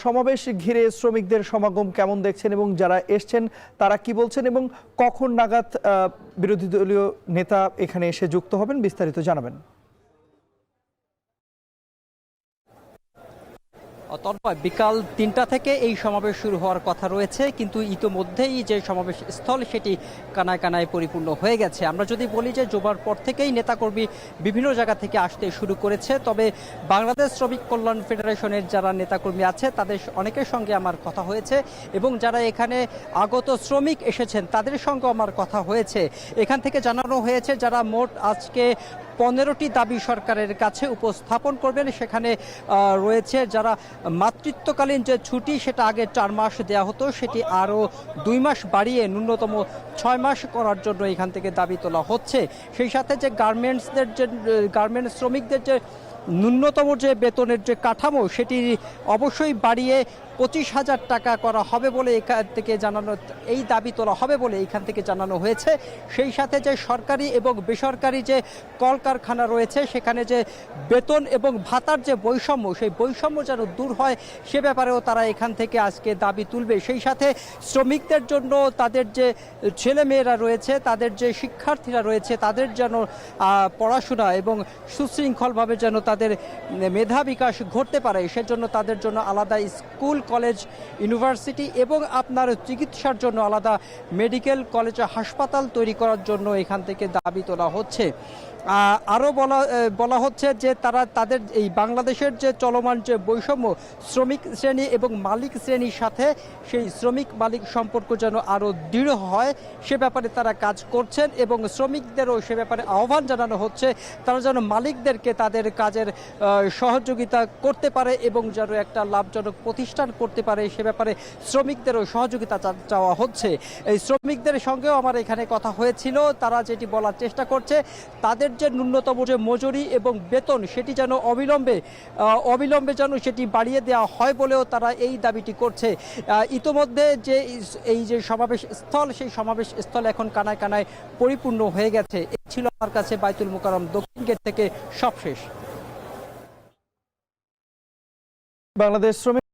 সমাবেশ ঘিরে শ্রমিকদের সমাগম কেমন দেখছেন এবং যারা এসছেন তারা কি বলছেন এবং কখন নাগাদ বিরোধী দলীয় নেতা এখানে এসে যুক্ত হবেন, বিস্তারিত জানাবেন। বিকাল ৩টা থেকে এই সমাবেশ শুরু হওয়ার কথা রয়েছে, কিন্তু ইতোমধ্যেই যে সমাবেশ স্থল সেটি কানায় কানায় পরিপূর্ণ হয়ে গেছে। আমরা যদি বলি যে জোবার পর থেকেই নেতাকর্মী বিভিন্ন জায়গা থেকে আসতে শুরু করেছে, তবে বাংলাদেশ শ্রমিক কল্যাণ ফেডারেশনের যারা নেতাকর্মী আছে তাদের অনেকের সঙ্গে আমার কথা হয়েছে এবং যারা এখানে আগত শ্রমিক এসেছেন তাদের সঙ্গে আমার কথা হয়েছে। এখান থেকে জানানো হয়েছে যারা মোট আজকে 15টি দাবি সরকারের কাছে উপস্থাপন করবেন, সেখানে রয়েছে যারা মাতৃত্বকালীন যে ছুটি সেটা আগে 4 মাস দেওয়া হতো, সেটি আরও 2 মাস বাড়িয়ে ন্যূনতম 6 মাস করার জন্য এখান থেকে দাবি তোলা হচ্ছে। সেই সাথে যে গার্মেন্টস শ্রমিকদের যে ন্যূনতম যে বেতনের যে কাঠামো সেটি অবশ্যই বাড়িয়ে 25,000 টাকা করা হবে বলে এখান থেকে জানানো, এই দাবি তোলা হবে বলে এখান থেকে জানানো হয়েছে। সেই সাথে যে সরকারি এবং বেসরকারি যে কলকারখানা রয়েছে সেখানে যে বেতন এবং ভাতার যে বৈষম্য, সেই বৈষম্য যেন দূর হয় সে ব্যাপারেও তারা এখান থেকে আজকে দাবি তুলবে। সেই সাথে শ্রমিকদের জন্য তাদের যে ছেলেমেয়েরা রয়েছে, তাদের যে শিক্ষার্থীরা রয়েছে, তাদের যেন পড়াশোনা এবং সুশৃঙ্খলভাবে যেন তাদের মেধা বিকাশ ঘটতে পারে, সেজন্য তাদের জন্য আলাদা স্কুল, কলেজ, ইউনিভার্সিটি এবং আপনার চিকিৎসার জন্য আলাদা মেডিকেল কলেজ, হাসপাতাল তৈরি করার জন্য এখান থেকে দাবি তোলা হচ্ছে। আরও বলা হচ্ছে যে তাদের এই বাংলাদেশের যে চলমান যে বৈষম্য শ্রমিক শ্রেণী এবং মালিক শ্রেণীর সাথে, সেই শ্রমিক মালিক সম্পর্ক যেন আরও দৃঢ় হয় সে ব্যাপারে তারা কাজ করছেন এবং শ্রমিকদেরও সে ব্যাপারে আহ্বান জানানো হচ্ছে তারা যেন মালিকদেরকে তাদের কাজের সহযোগিতা করতে পারে এবং যেন একটা লাভজনক প্রতিষ্ঠান করতে পারে সে ব্যাপারে শ্রমিকদেরও সহযোগিতা চাওয়া হচ্ছে। এই শ্রমিকদের সঙ্গেও আমার এখানে কথা হয়েছিল, তারা যেটি বলার চেষ্টা করছে তাদের যে ন্যূনতম যে মজুরি এবং বেতন সেটি যেন অবিলম্বে যেন সেটি বাড়িয়ে দেওয়া হয় বলেও তারা এই দাবিটি করছে। ইতোমধ্যে যে এই যে সমাবেশ স্থল, সেই সমাবেশ স্থল এখন কানায় কানায় পরিপূর্ণ হয়ে গেছে। এই ছিল আমার কাছে বাইতুল মোকাররম দক্ষিণ গেট থেকে সবশেষ। বাংলাদেশ শ্রমিক